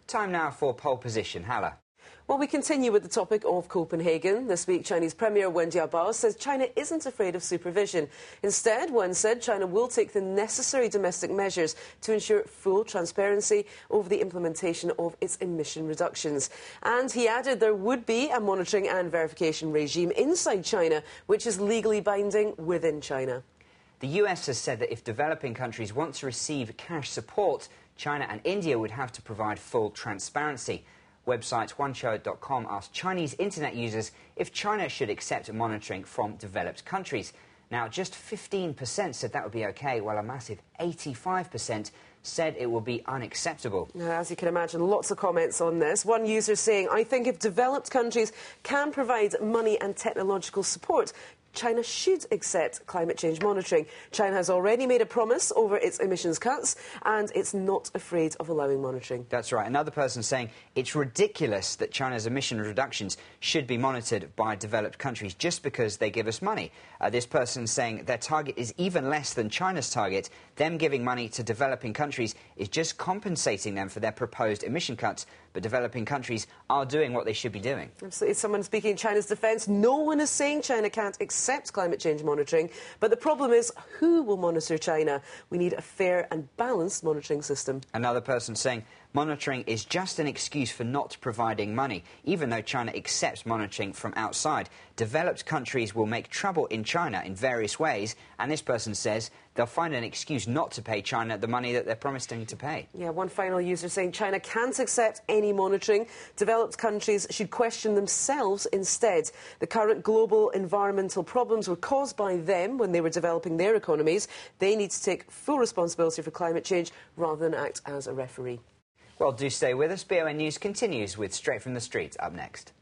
Time now for Pole Position. Hala. Well, we continue with the topic of Copenhagen. This week, Chinese Premier Wen Jiabao says China isn't afraid of supervision. Instead, Wen said China will take the necessary domestic measures to ensure full transparency over the implementation of its emission reductions. And he added there would be a monitoring and verification regime inside China, which is legally binding within China. The US has said that if developing countries want to receive cash support, China and India would have to provide full transparency. Website oneshow.com asked Chinese internet users if China should accept monitoring from developed countries. Now, just 15% said that would be OK, while a massive 85% said it would be unacceptable. Now, as you can imagine, lots of comments on this. One user saying, I think if developed countries can provide money and technological support, China should accept climate change monitoring. China has already made a promise over its emissions cuts, and it's not afraid of allowing monitoring. That's right. Another person saying it's ridiculous that China's emission reductions should be monitored by developed countries just because they give us money. This person saying their target is even less than China's target. Them giving money to developing countries is just compensating them for their proposed emission cuts, but developing countries are doing what they should be doing. Absolutely. Someone speaking in China's defence, no one is saying China can't accept climate change monitoring, but the problem is who will monitor China? We need a fair and balanced monitoring system. Another person saying monitoring is just an excuse for not providing money, even though China accepts monitoring from outside. Developed countries will make trouble in China in various ways, and this person says they'll find an excuse not to pay China the money that they're promising to pay. Yeah, one final user saying China can't accept any monitoring. Developed countries should question themselves instead. The current global environmental problems were caused by them when they were developing their economies. They need to take full responsibility for climate change rather than act as a referee. Well, do stay with us. BON News continues with Straight from the Street up next.